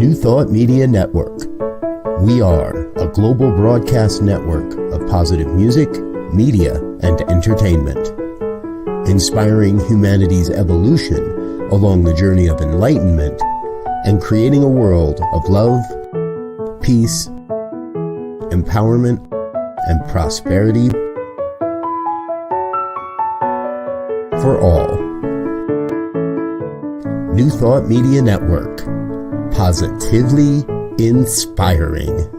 New Thought Media Network. We are a global broadcast network of positive music, media, and entertainment, inspiring humanity's evolution along the journey of enlightenment and creating a world of love, peace, empowerment, and prosperity for all. New Thought Media Network. Positively inspiring.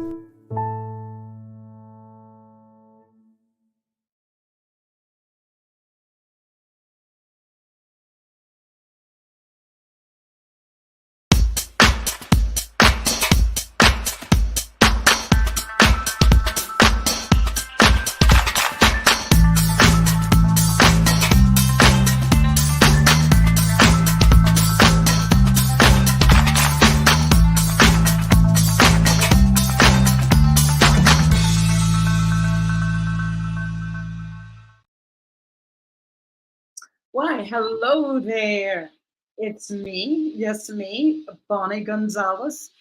Why, hello there. It's me, yes, me, Bonnie Gonzalez,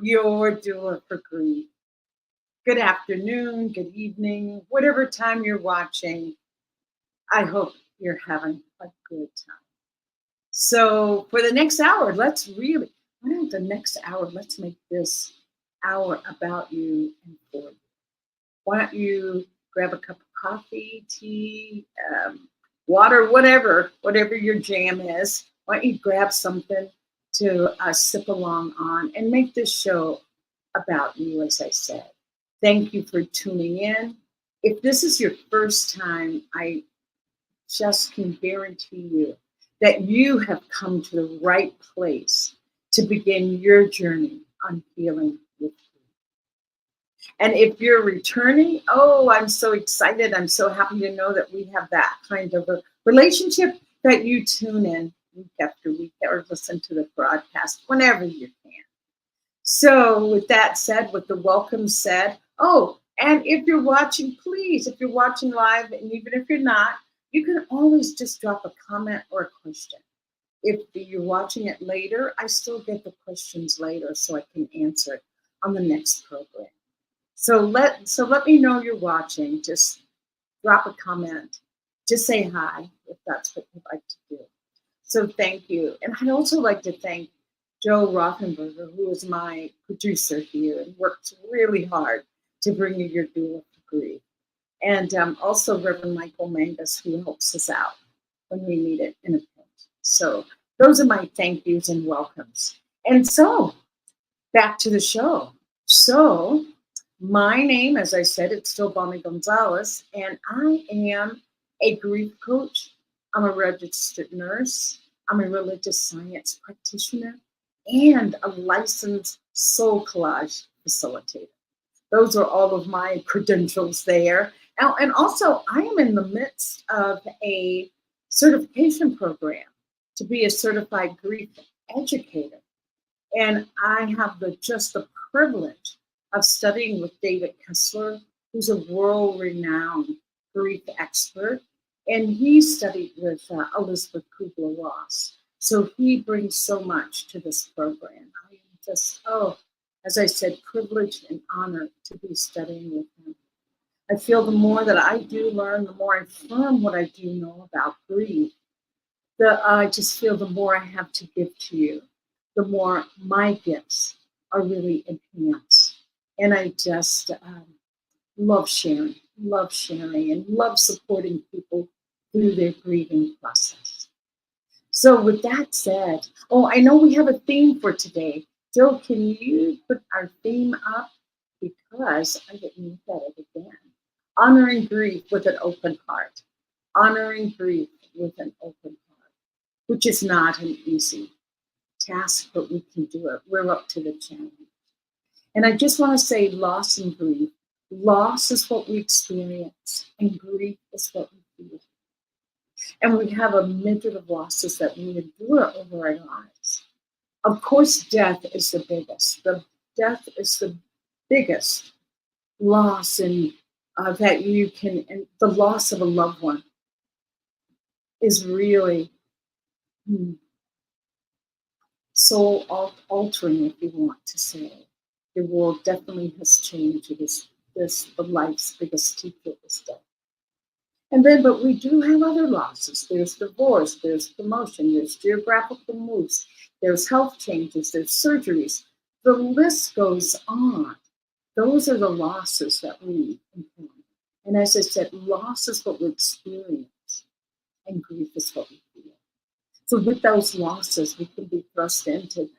your doula for grief. Good afternoon, good evening, whatever time you're watching. I hope you're having a good time. So for the next hour, let's make this hour about you and for you. Why don't you grab a cup of coffee, tea, water, whatever your jam is. Why don't you grab something to sip along on and make this show about you, as I said. Thank you for tuning in. If this is your first time, I just can guarantee you that you have come to the right place to begin your journey on healing with grief. And if you're returning, oh, I'm so excited. I'm so happy to know that we have that kind of a relationship that you tune in week after week or listen to the broadcast whenever you can. So with that said, with the welcome said, oh, and if you're watching, please, if you're watching live, and even if you're not, you can always just drop a comment or a question. If you're watching it later, I still get the questions later so I can answer it on the next program. So let me know you're watching. Just drop a comment. Just say hi if that's what you'd like to do. So thank you. And I'd also like to thank Joe Rothenberger, who is my producer here and works really hard to bring you Your Doula for grief. And also Reverend Michael Mangus, who helps us out when we need it in a pinch. So those are my thank yous and welcomes. And so back to the show. So my name, as I said, it's still Bonnie Gonzalez, and I am a grief coach. I'm a registered nurse. I'm a religious science practitioner and a licensed soul collage facilitator. Those are all of my credentials there. And also, I am in the midst of a certification program to be a certified grief educator. And I have the privilege of studying with David Kessler, who's a world-renowned grief expert. And he studied with Elizabeth Kubler-Ross. So he brings so much to this program. I am just, as I said, privileged and honored to be studying with him. I feel the more that I do learn, the more I affirm what I do know about grief, I just feel the more I have to give to you, the more my gifts are really enhanced. And I just love sharing, and love supporting people through their grieving process. So with that said, I know we have a theme for today. Joe, can you put our theme up? Because I didn't look at it again. Honoring grief with an open heart. Honoring grief with an open heart, which is not an easy task, but we can do it. We're up to the challenge. And I just want to say loss and grief. Loss is what we experience, and grief is what we feel. And we have a myriad of losses that we endure over our lives. Of course, death is the biggest. Death is the biggest loss that you can, and the loss of a loved one is really soul altering, if you want to say. The world definitely has changed. It is the life's biggest teacher is death. And then, but we do have other losses. There's divorce, there's promotion, there's geographical moves, there's health changes, there's surgeries. The list goes on. Those are the losses that we encounter. And as I said, loss is what we experience, and grief is what we feel. So with those losses, we can be thrust into,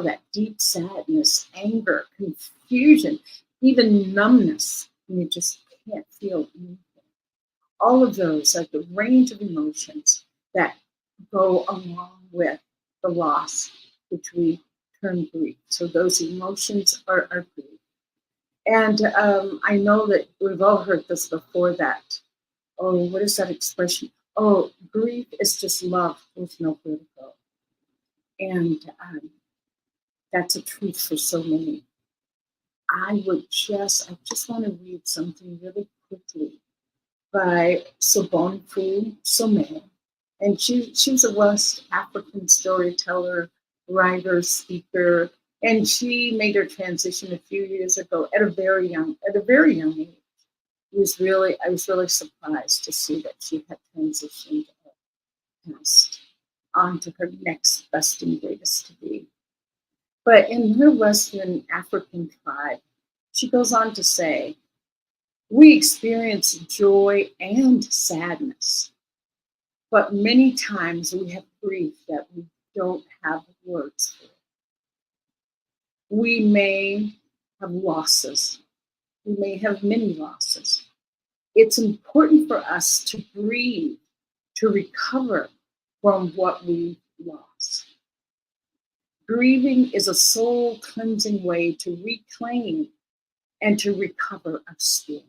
that deep sadness, anger, confusion, even numbness, and you just can't feel anything. All of those are the range of emotions that go along with the loss, which we term grief. So those emotions are grief. And I know that we've all heard this before, that, oh, what is that expression? Oh, grief is just love with no vertigo. And that's a truth for so many. I just want to read something really quickly by Sobonfu Somé. And she was a West African storyteller, writer, speaker, and she made her transition a few years ago at a very young age. I was really surprised to see that she had transitioned past on to her next best and greatest to be. But in her Western African tribe, she goes on to say, we experience joy and sadness, but many times we have grief that we don't have words for. We may have losses. We may have many losses. It's important for us to grieve, to recover from what we lost. Grieving is a soul cleansing way to reclaim and to recover our spirit.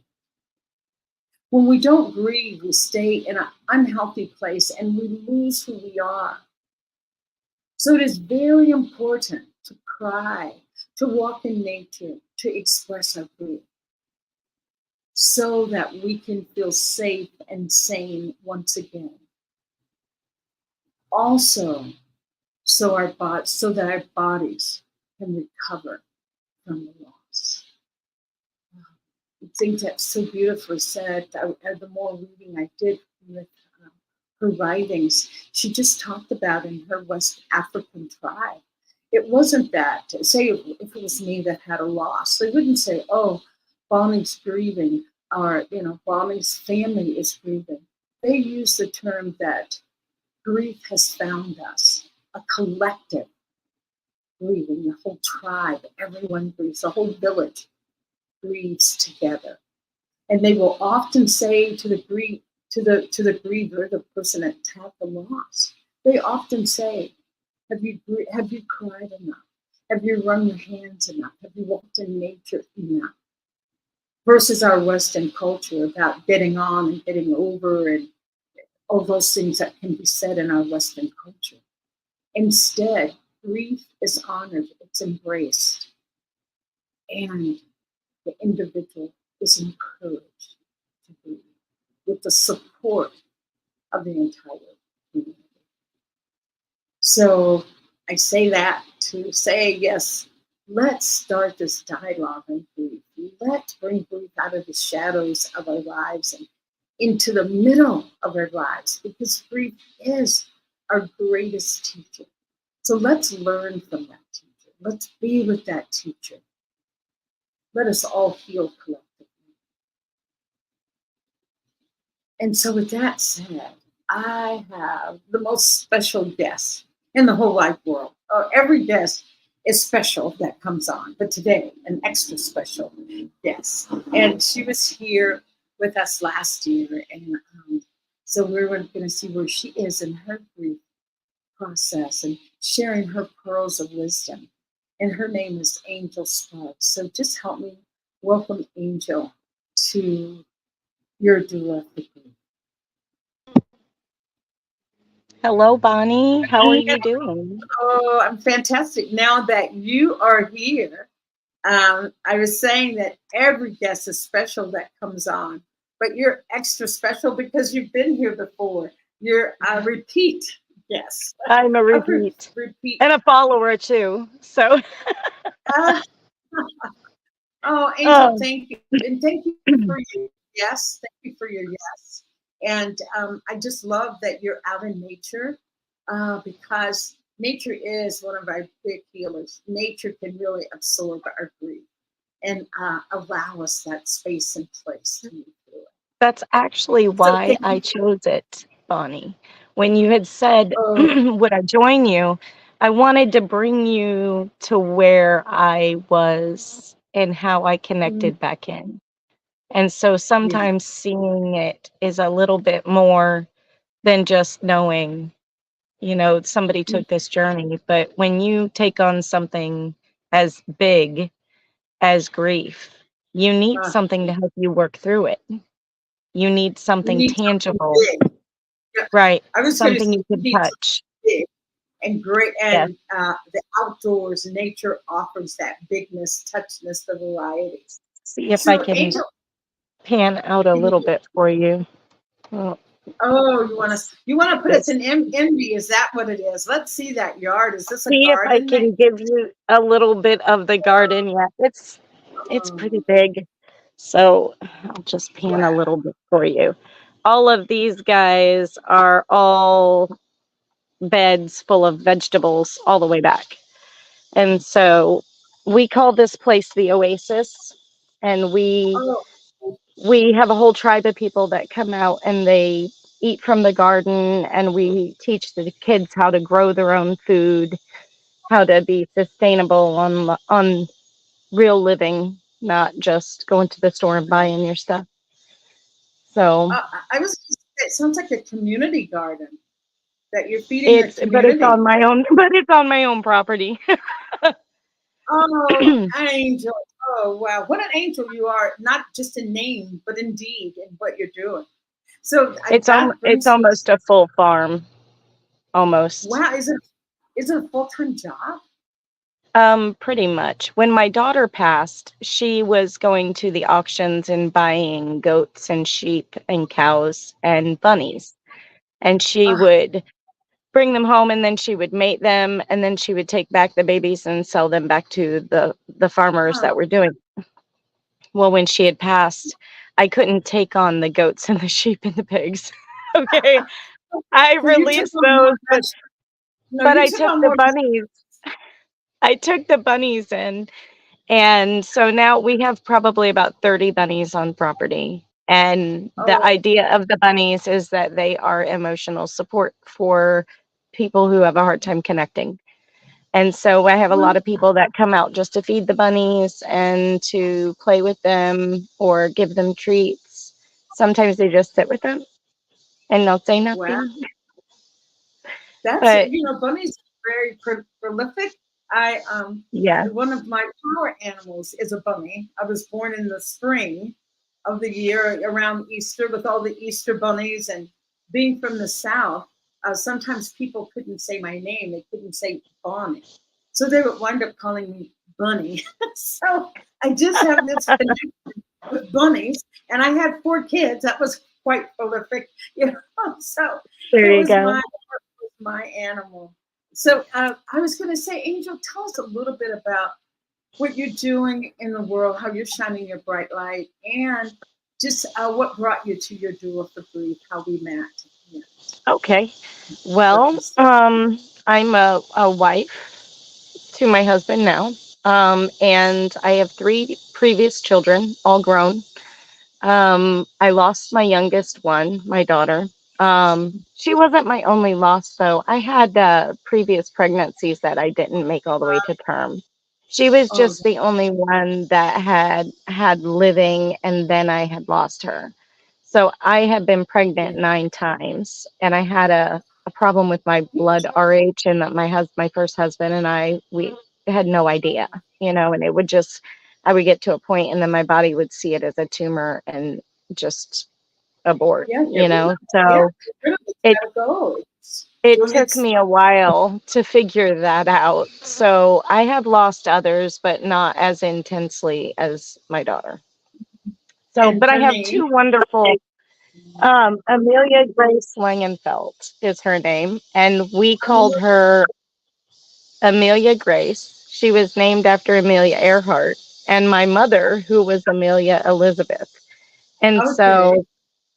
When we don't grieve, we stay in an unhealthy place and we lose who we are. So it is very important to cry, to walk in nature, to express our grief, so that we can feel safe and sane once again. Also, so that our bodies can recover from the loss. I think that's so beautifully said. The more reading I did with her writings, she just talked about in her West African tribe. It wasn't that, say if it was me that had a loss, they wouldn't say, oh, Bonnie's grieving, or, Bonnie's family is grieving. They use the term that grief has found us, a collective grieving, the whole tribe, everyone grieves, the whole village grieves together. And they will often say to the griever, the person that had the loss, they often say, have you cried enough? Have you wrung your hands enough? Have you walked in nature enough? Versus our Western culture about getting on and getting over and all those things that can be said in our Western culture. Instead, grief is honored, it's embraced, and the individual is encouraged to grieve with the support of the entire community. So I say that to say, yes, let's start this dialogue on grief. Let's bring grief out of the shadows of our lives and into the middle of our lives, because grief is our greatest teacher. So let's learn from that teacher. Let's be with that teacher. Let us all heal collectively. And so with that said, I have the most special guest in the whole wide world. Every guest is special that comes on, but today, an extra special guest. And she was here with us last year, and so we're going to see where she is in her grief process and sharing her pearls of wisdom. And her name is Angel Sparks. So just help me welcome Angel to Your Doula for Grief. Hello, Bonnie. How are you doing? Oh, I'm fantastic. Now that you are here, I was saying that every guest is special that comes on, but you're extra special because you've been here before. You're a repeat Yes. I'm a repeat Repeat. and a follower too. So, Uh, oh, Angel, oh, thank you. And thank you for your yes. Thank you for your yes. And I just love that you're out in nature because nature is one of our big healers. Nature can really absorb our grief and allow us that space and place to move through it. that's actually So why thank I you. chose it, Bonnie. When you had said, Oh, would I join you? I wanted to bring you to where I was and how I mm, connected back in. And so yeah. sometimes seeing it is a little bit more than just knowing, somebody Mm, took this journey. But when you take on something as big as grief, you need something to help you work through it. You need you something need something tangible, big. Yeah, right? I was going to Something say you you can need something touch. big and great, Yes. and the outdoors, nature offers that bigness, touchness, the variety. See if I So, can Angel, pan out a can you? little bit for you. Oh, Oh, let's you want to put us just in envy? Is that what it is? Let's see that yard. Is this a see if I garden that? can give you a little bit of the garden. Yeah, it's pretty Oh, big. So I'll just pan a wow. little bit for you. All of these guys are all beds full of vegetables all the way back. And so we call this place the Oasis. And Oh, we have a whole tribe of people that come out and they eat from the garden, and we teach the kids how to grow their own food, how to be sustainable on real living, not just going to the store and buying your stuff. So I was. It sounds like a community garden that you're feeding the it's on community. my own, but it's on my own property. Oh, Angel. Oh, wow. What an angel you are, not just in name, but in deed in what you're doing. So that It's brings me to, almost a full farm, almost. wow, is it a full-time job? Pretty much. When my daughter passed, she was going to the auctions and buying goats and sheep and cows and bunnies. And she Ah, would bring them home, and then she would mate them, and then she would take back the babies and sell them back to the farmers oh, that were doing. Well, when she had passed, I couldn't take on the goats and the sheep and the pigs. Okay. I so you took released on more those, but no, but you I took took on the more. bunnies. I took the bunnies in. And so now we have probably about 30 bunnies on property. And the Oh, idea of the bunnies is that they are emotional support for people who have a hard time connecting. And so I have a well, lot of people that come out just to feed the bunnies and to play with them or give them treats. Sometimes they just sit with them and they'll say wow. nothing. That's But bunnies are very prolific. I yeah, one of my power animals is a bunny. I was born in the spring of the year around Easter with all the Easter bunnies, and being from the South, sometimes people couldn't say my name. They couldn't say Bonnie, so they would wind up calling me Bunny. So I just have this connection with bunnies, and I had 4 kids. That was quite prolific, you know. So there it you was go. my animal. So I was going to say, Angel, tell us a little bit about what you're doing in the world, how you're shining your bright light, and just what brought you to your doula for grief, how we met. Yeah, Okay. what Well, this. I'm a wife to my husband now. And I have 3 previous children, all grown. I lost my youngest one, my daughter. She wasn't my only loss, though. I had previous pregnancies that I didn't make all the way to term. She was Oh, just the only one that had living, and then I had lost her. So I had been yeah, pregnant 9 times, and I had a problem with my blood RH, and that my first husband and we had no idea, and it would just I would get to a point, and then my body would see it as a tumor and just abort, yeah, get rid of it. Yeah, So get rid of it. it Gotta go. It's it doing took its. me a while to figure that out. So I have lost others, but not as intensely as my daughter. So, And but I her have name. 2 wonderful. Amelia Grace Langenfeld is her name, and we called Oh, her Amelia Grace. She was named after Amelia Earhart and my mother, who was Amelia Elizabeth. And okay. so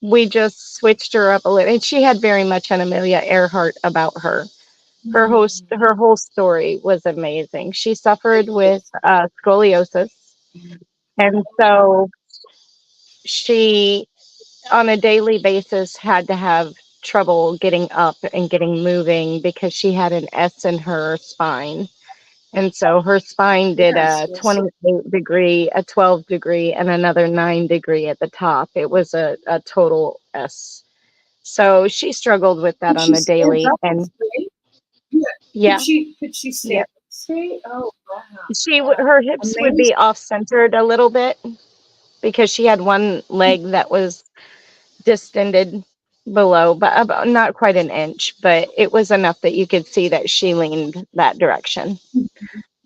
we just switched her up a little. And she had very much an Amelia Earhart about her. Hmm. Her whole story was amazing. She suffered It with is. scoliosis, and so she, on a daily basis, had to have trouble getting up and getting moving because she had an S in her spine. And so her spine did Yes, a yes. 28-degree, a 12-degree, and another 9-degree at the top. It was a total S. So she struggled with that Could on she the stand daily. up and And straight? Yeah. yeah, Could she stand yeah. up straight? Oh wow. Wow. Her hips would Amazing. be off centered a little bit because she had one leg that was distended below, but about not quite an inch, but it was enough that you could see that she leaned that direction.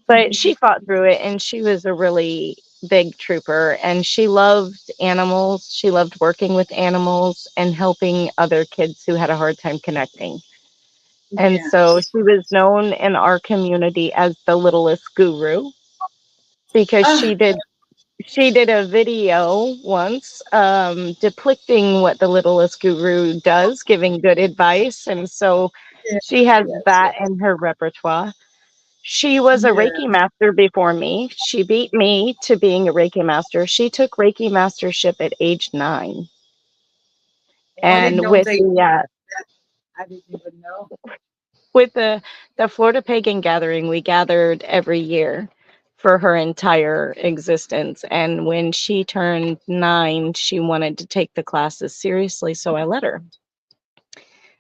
But Mhm. she fought through it, and she was a really big trooper, and she loved animals. She loved working with animals and helping other kids who had a hard time connecting. And so Yes. she was known in our community as the littlest guru because Ah, she did a video once depicting what the littlest guru does, giving good advice. And so yes, she has yes, that yes. in her repertoire. She was a Yeah. Reiki master before me. She beat me to being a Reiki master. She took Reiki mastership at age 9. Oh, I didn't And know they that. I didn't even know. with the Florida Pagan Gathering, we gathered every year for her entire existence. And when she turned 9, she wanted to take the classes seriously, so I let her.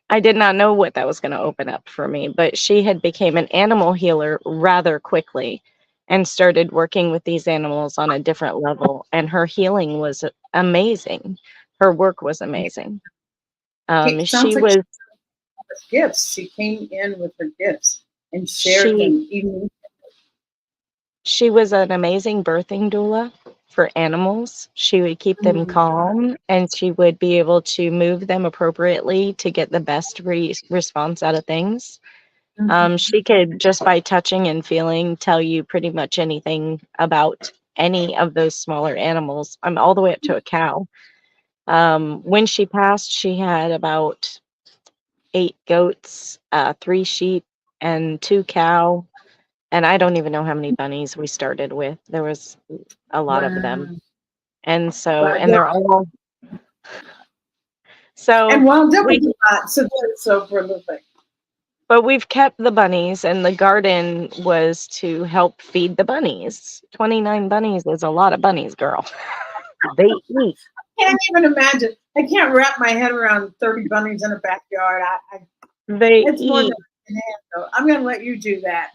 I did not know what that was going to open up for me, but she had became an animal healer rather quickly and started working with these animals on a different level. And her healing was amazing. Her work was Yeah. amazing. Sounds She like she was has gifts. She came in with her gifts and shared she them. Even She was an amazing birthing doula for animals. She would keep them mm, calm, and she would be able to move them appropriately to get the best response out of things. mhm. She could, just by touching and feeling, tell you pretty much anything about any of those smaller animals. I'm all the way up to a cow. When she passed, she had about 8 goats, 3 sheep, and 2 cow. And I don't even know how many bunnies we started with. There was a lot of them. Wow. And so, Wow. and they're all, so And wound up with we, a lot, so they're so prolific. but we've kept the bunnies, and the garden was to help feed the bunnies. 29 bunnies is a lot of bunnies, girl. They eat. Can't even imagine. I can't wrap my head around 30 bunnies in a backyard. They It's more than eat. I can handle. I'm going to let you do that.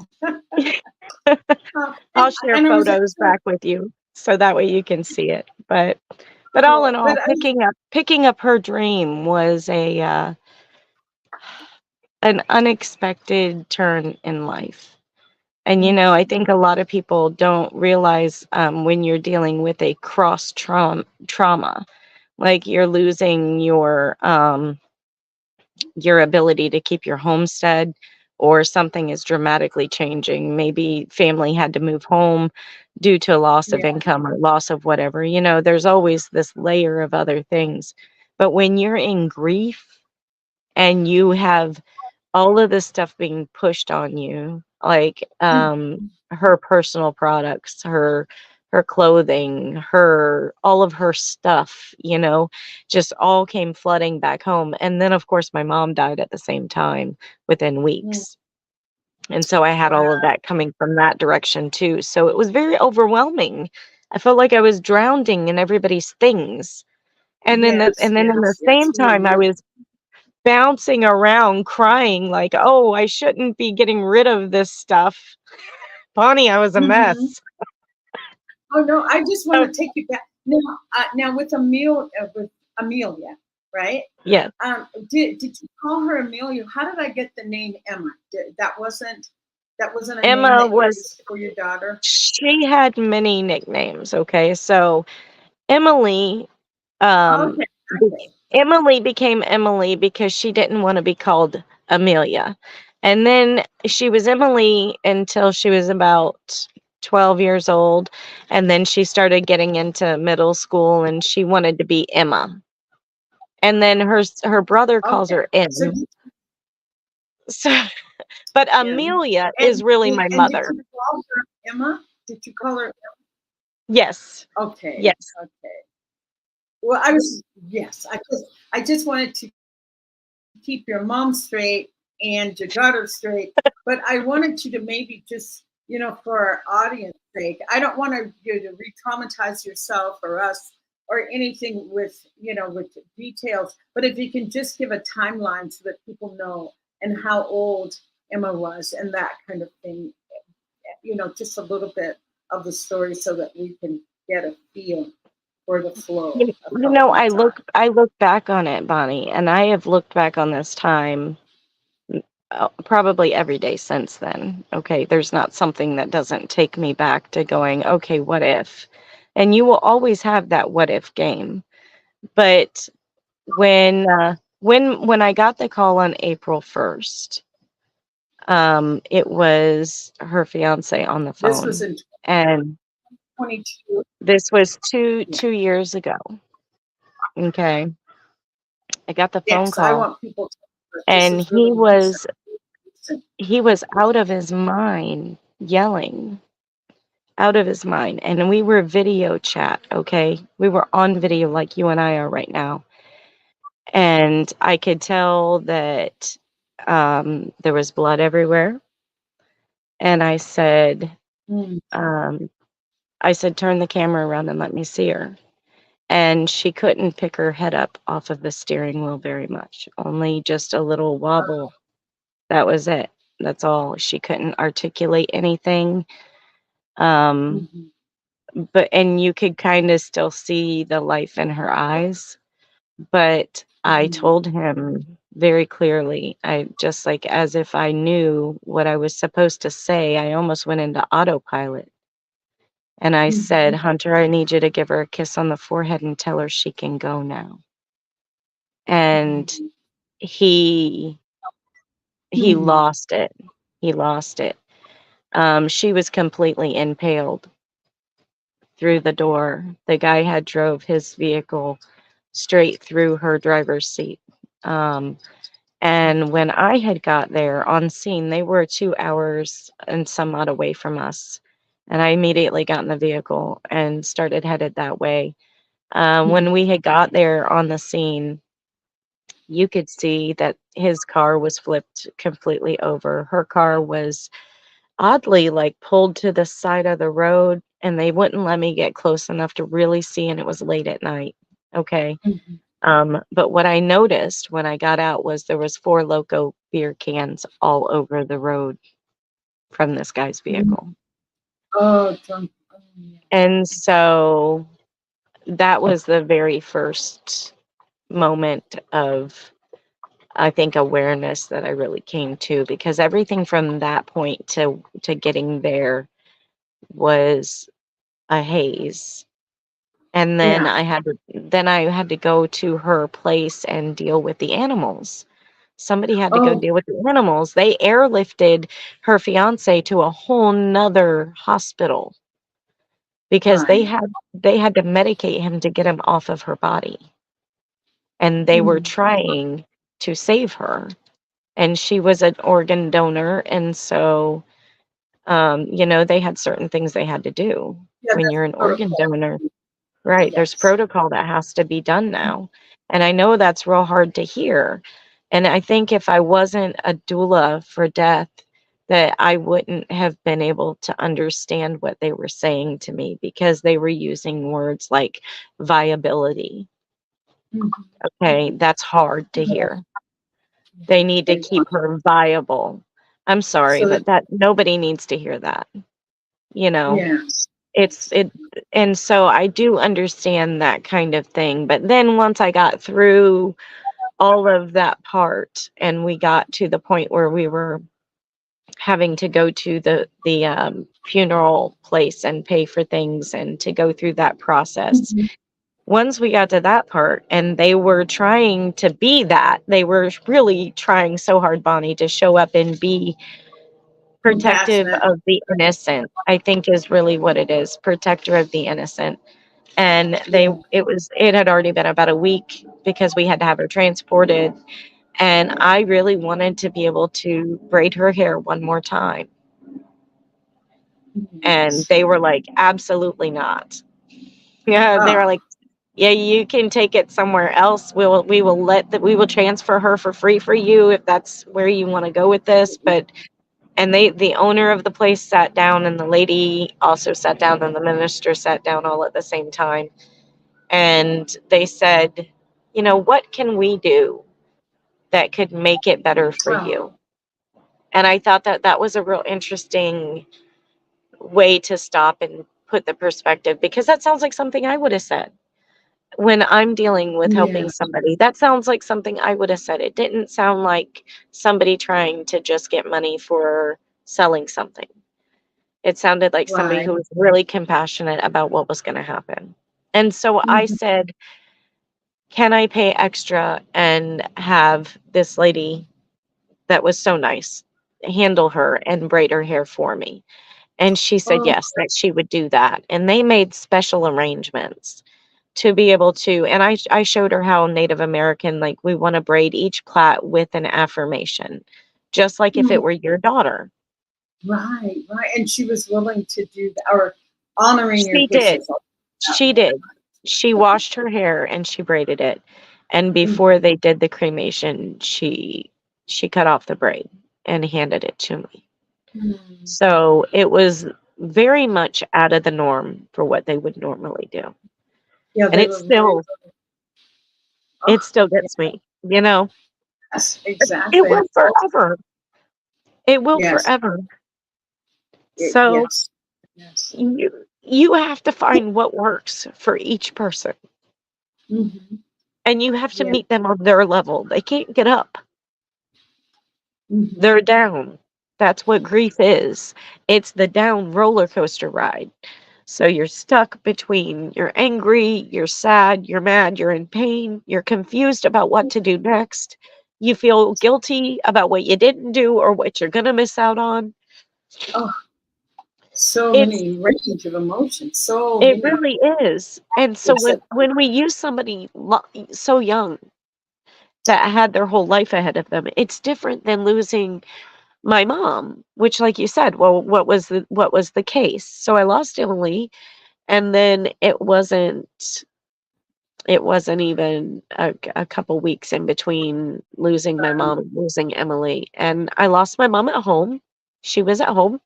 I'll share And I was photos actually, back with you so that way you can see it. But all in but all, I, picking up her dream was a an unexpected turn in life. And I think a lot of people don't realize when you're dealing with a cross trauma, like you're losing your ability to keep your homestead, or something is dramatically changing. Maybe family had to move home due to loss of yeah. income or loss of whatever. There's always this layer of other things. But when you're in grief and you have all of this stuff being pushed on you, like Mm, her personal products, her clothing, her all of her stuff, just all came flooding back home. And then of course my mom died at the same time within mm. weeks. And so I had all of Wow. that coming from that direction too. So it was very overwhelming. I felt like I was drowning in everybody's things. Yes, And then in the yes, yes. same We time I agree. was bouncing around crying like, "Oh, I shouldn't be getting rid of this stuff. Bonnie, I was a Hmm. mess." Oh no, I just want So, to take you back now with Amelia, right? yes, Did you call her Amelia? How did I get the name Emma? That wasn't a name Emma that you was used for your daughter. she had many nicknames, okay? So, Emily um Okay, be- okay. Emily became Emily because she didn't want to be called Amelia. And then she was Emily until she was about 12 years old. And then she started getting into middle school and she wanted to be Emma. And then her brother calls Okay. her So M. So, but M. Amelia is really my And did mother. you call her Emma? Did you call her? Yes. Okay. Yes. Okay. Well, yes. I just wanted to keep your mom straight and your daughter straight, but I wanted you to maybe just, for our audience sake, I don't want you to re-traumatize yourself or us or anything with details, but if you can just give a timeline so that people know and how old Emma was and that kind of thing, just a little bit of the story so that we can get a feel for the flow of how I things are. look back on it, Bonnie, and I have looked back on this time probably every day since then. Okay, there's not something that doesn't take me back to going, okay, what if? And you will always have that what if game. But when I got the call on April 1st, it was her fiance on the This was phone, in and 22. this was two Yeah. 2 years ago. Okay, I got the phone Yes, I call, want people to know that this and is really recent. he was out of his mind yelling, out of his mind. And we were video chat, okay? We were on video like you and I are right now. And I could tell that there was blood everywhere. And Mm. um, I said, turn the camera around and let me see her. And she couldn't pick her head up off of the steering wheel very much, only just a little wobble. That was it. That's all. She couldn't articulate anything. Um, Mhm. and you could kind of still see the life in her eyes. But I Mhm. told him very clearly, I just like as if I knew what I was supposed to say, I almost went into autopilot. And I said, Mhm. Hunter, I need you to give her a kiss on the forehead and tell her she can go now. And Mhm. he he Mhm. lost it. He lost it. She was completely impaled through the door. The guy had drove his vehicle straight through her driver's seat. Um, and when I had got there on scene, they were 2 hours and some odd away from us. And I immediately got in the vehicle and started headed that way. When we had got there on the scene, you could see that his car was flipped completely over. Her car was oddly like pulled to the side of the road and they wouldn't let me get close enough to really see, and it was late at night. Okay. Mhm. But what I noticed when I got out was there was 4 Loco beer cans all over the road from this guy's Mhm. vehicle. Oh, drunk. Oh, yeah. And so that was the very first moment of, I think, awareness that I really came to, because everything from that point to getting there was a haze. And Yeah. then I had to go to her place and deal with the animals. Somebody had to go Oh, deal with the animals. They airlifted her fiance to a whole nother hospital because right. they had to medicate him to get him off of her body. And they were Mm. trying to save her. And she was an organ donor, and so they had certain things they had to do Yeah, when that's you're an organ protocol. donor. Right, there's Yes. protocol that has to be done now, and I know that's real hard to hear, and I think if I wasn't a doula for death, that I wouldn't have been able to understand what they were saying to me because they were using words like viability. Mhm. Okay, that's hard to Yeah. hear. They need to They keep want her viable. I'm sorry, so but that that nobody needs to hear that, you know? yes. It's it and so I do understand that kind of thing, but then once I got through all of that part and we got to the point where we were having to go to the funeral place and pay for things and to go through that process, Mhm. once we got to that part and they were trying to be that, they were really trying so hard, Bonnie, to show up and be protective Compassionate. of the innocent, I think is really what it is, protector of the innocent. And Yeah. it had already been about a week because we had to have her transported. And I really wanted to be able to braid her hair one more time. And Yes. they were like, absolutely not. Yeah, they were Oh. like, yeah, you can take it somewhere else. We will transfer her for free for you if that's where you want to go with this. But and the owner of the place sat down and the lady also sat down and the minister sat down all at the same time. And they said, you know, what can we do that could make it better for Oh. you? And I thought that that was a real interesting way to stop and put the perspective, because that sounds like something I would have said when I'm dealing with helping Yes. somebody. That sounds like something I would have said. It didn't sound like somebody trying to just get money for selling something. It sounded like somebody Right. who was really compassionate about what was going to happen. And so I Mhm. said, can I pay extra and have this lady that was so nice handle her and braid her hair for me? And she said Oh. yes, that she would do that. And they made special arrangements to be able to, and I showed her how Native American, like, we want to braid each plait with an affirmation, just like if Mm. it were your daughter. Right. Right. And she was willing to do that, or honoring your She did. wishes. That She way. did. She washed her hair and she braided it. And Mm. before they did the cremation, she cut off the braid and handed it to me. Mm. So it was very much out of the norm for what they would normally do. Yeah, And they were very. it Oh. still gets me, you know. Yes. It Exactly. will forever. It will Yes. forever. So Yes. Yes. you have to find what works for each person, Hmm. and you have to Yeah. meet them on their level. They can't get up. Hmm. They're down. That's what grief is. It's the down roller coaster ride. So you're stuck between you're angry, you're sad, you're mad, you're in pain, you're confused about what to do next. You feel guilty about what you didn't do or what you're going to miss out on. Oh, so It's many range of emotions. So it many. really is. And so Except. when we use somebody so young that had their whole life ahead of them, it's different than losing my mom, which, like you said, well, what was the case? So I lost Emily, and then it wasn't even a couple weeks in between losing my mom and losing Emily, and I lost my mom at home. She was at home.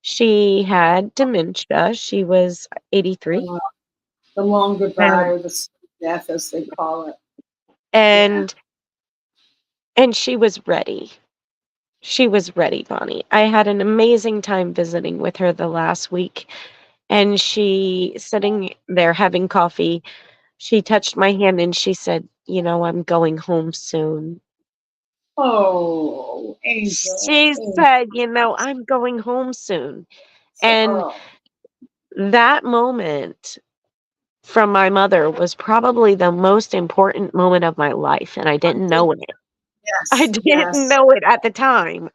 She had dementia. She was 83, uh, the long goodbye, and or the sweet death, as they call it. Yeah. and and she was ready. She was ready, Bonnie. I had an amazing time visiting with her the last week, and she sitting there having coffee, she touched my hand and she said, "You know, I'm going home soon." Oh, Angel, She Angel. said, "You know, I'm going home soon." And Oh, that moment from my mother was probably the most important moment of my life, and I I didn't think know it. I yes, didn't yes. know it at the time.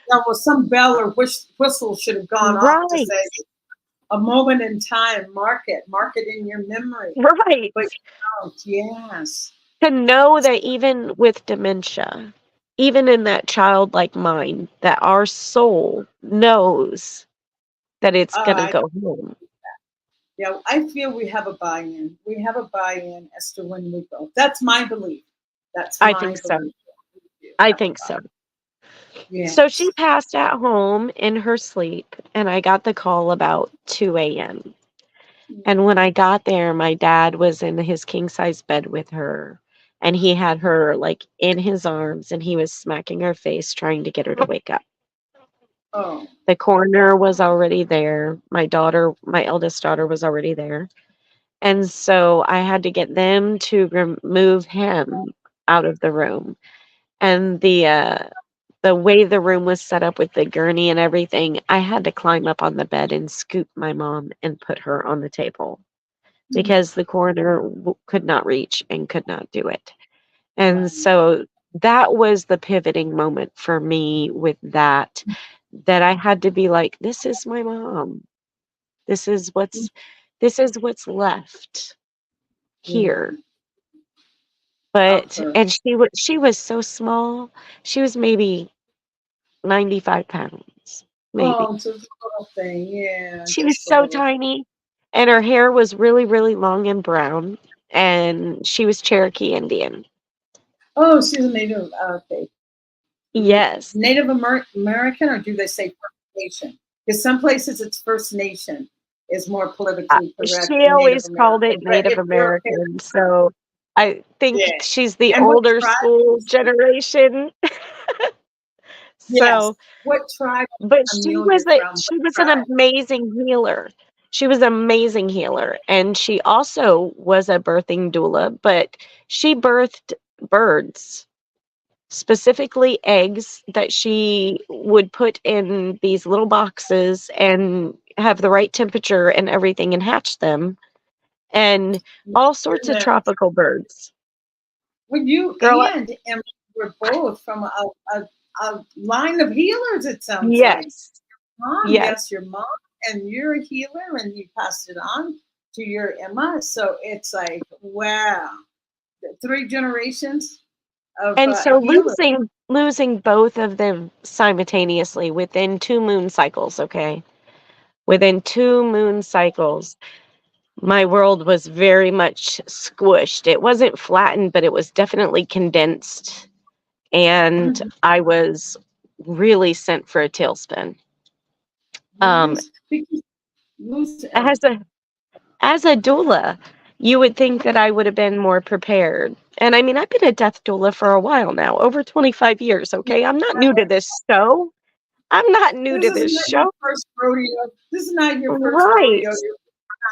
Yeah, well, some bell or whistle should have gone off to Right, say a moment in time. Mark it in your memory. right. But you don't. Yes. To know that even with dementia, even in that childlike mind, that our soul knows that it's gonna I go home. Yeah, I feel we have a buy-in. We have a buy-in as to when we go. That's my belief. That's I my think so. belief. We do I have a think buy-in. so. So she Yes. passed at home in her sleep, and I got the call about 2 a.m. And when I got there, my dad was in his king size bed with her, and he had her like in his arms, and he was smacking her face, trying to get her to wake up. Oh, The coroner was already there. My eldest daughter was already there. And so I had to get them to remove him out of the room. And the way the room was set up with the gurney and everything, I had to climb up on the bed and scoop my mom and put her on the table. because the coroner could not reach and could not do it. And Right. so that was the pivoting moment for me with that, that I had to be like, this is my mom. This is what's left Yeah. here. Of But her. and she was so small. She was maybe 95 pounds, maybe. Oh, just a little thing. Yeah, She was just a so little. tiny, and her hair was really, really long and brown, and she was Cherokee Indian. Oh, she's a Native. Okay. Yes. Native American, or do they say First Nation? Because some places it's First Nation is more politically correct She than Native always called it American. But Native if you're okay, American, so I think yeah. she's the And what older tribe school is she? generation. Yes. So, What tribe but is Amelia from? What she was an tribe? amazing healer. She was an amazing healer, and she also was a birthing doula, but she birthed birds, specifically eggs that she would put in these little boxes and have the right temperature and everything and hatch them, and all sorts of Goodness. tropical birds. Well, you Girl, and Emily were both from a line of healers, it sounds like. yes, Mom, yes. yes, your mom, and you're a healer, and you passed it on to your Emma. So it's like, wow, 3 generations of And so healers. losing both of them simultaneously within 2 moon cycles, okay? Within 2 moon cycles, my world was very much squished. It wasn't flattened, but it was definitely condensed. And Mhm. I was really sent for a tailspin. Um, Yes, because lose. as a as a doula, you would think that I would have been more prepared. And I mean, I've been a death doula for a while now, over 25 years, okay? I'm not new to this show. I'm not new This to is this not your show. first rodeo. This is not your first rodeo. Right. You're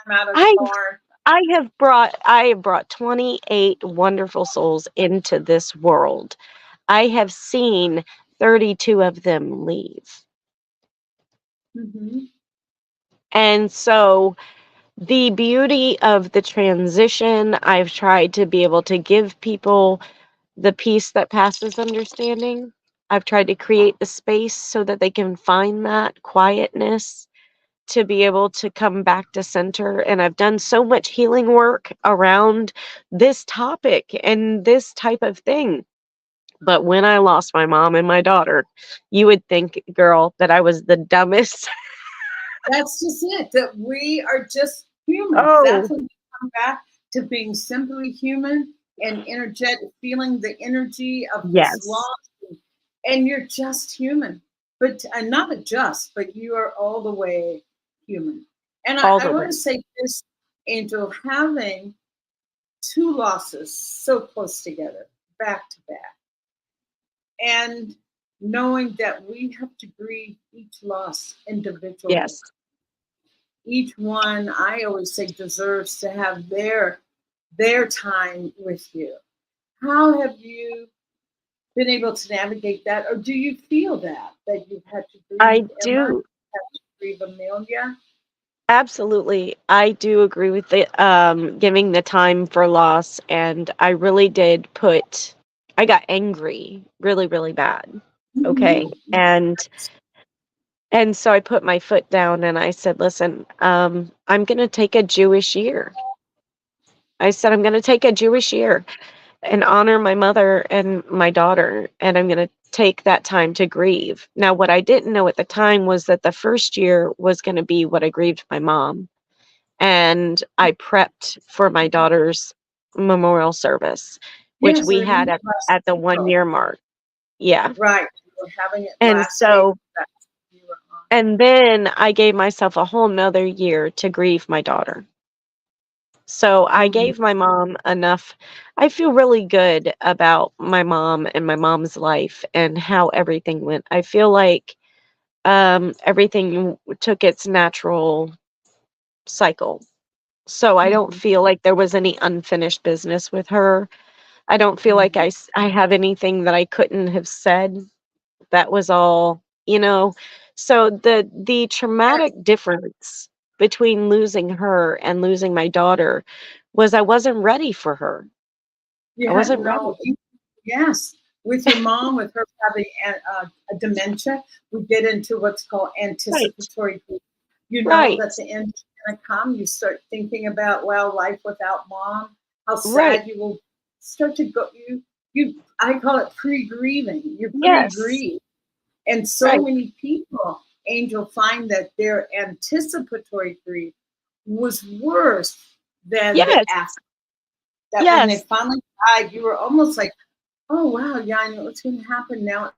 time out of the I barn. I have brought 28 wonderful souls into this world. I have seen 32 of them leave. Hmm. And so the beauty of the transition, I've tried to be able to give people the peace that passes understanding. I've tried to create the space so that they can find that quietness to be able to come back to center. And I've done so much healing work around this topic and this type of thing. But when I lost my mom and my daughter, you would think, girl, that I was the dumbest. That's just it. That we are just humans. That's Oh, when we come back to being simply human and energetic, feeling the energy of this yes, loss, and you're just human. But not a just, but you are all the way human. And all I the want way. to say this, Angel, having two losses so close together, back to back, and knowing that we have to grieve each loss individually. Yes. Each one, I always say, deserves to have their time with you. How have you been able to navigate that, or do you feel that you've had to grieve I Emma, do. had to grieve Amelia? Absolutely. I do agree with the giving the time for loss, and I really did put I got angry really, really bad. Okay. Mm-hmm. And so I put my foot down and I said, "Listen, I'm going to take a Jewish year." I said, "I'm going to take a Jewish year and honor my mother and my daughter, and I'm going to take that time to grieve." Now, what I didn't know at the time was that the first year was going to be what I grieved my mom, and I prepped for my daughter's memorial service, which Yes, I we had remember at last the April. 1 year mark. Yeah. Right, you were having it And last April. so That you were on. and then I gave myself a whole nother year to grieve my daughter. So I Mhm. gave my mom enough. I feel really good about my mom and my mom's life and how everything went. I feel like everything took its natural cycle. So I don't Mhm. feel like there was any unfinished business with her. I don't feel like Mhm. I have anything that I couldn't have said. That was all, you know. So the Yes. traumatic difference between losing her and losing my daughter was I wasn't ready for her. You I had wasn't ready. yes, with your mom, with her having a dementia, we get into what's called Right, anticipatory grief. You know right, that the end is going to come. You start thinking about, well, life without mom, how right. sad you will start to go. I call it pre-grieving. You Yes, pre-grieve. And so right. many people, Angel, find that their anticipatory grief was worse than the Yes, after. That when they yes, finally died, you were almost like, oh wow, yeah, I know what's going to happen now.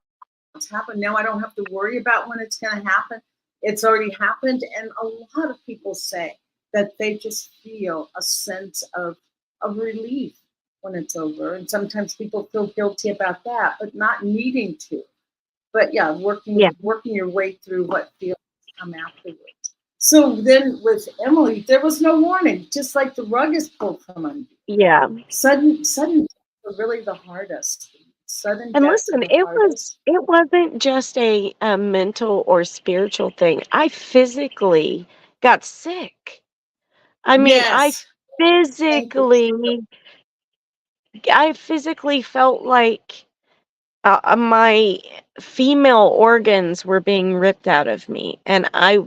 It's happened now. I don't have to worry about when it's going to happen. It's already happened, and a lot of people say that they just feel a sense of relief when it's over. And sometimes people feel guilty about that, but not needing to. But yeah, yeah, working your way through what feelings come afterwards. So then with Emily, there was no warning, just like the rug is pulled from under you. yeah. Sudden deaths are really the hardest. Sudden And deaths are listen, the hardest. it wasn't just a mental or spiritual thing. I physically got sick. I mean, Yes. Thank you. physically I physically felt like my female organs were being ripped out of me, and I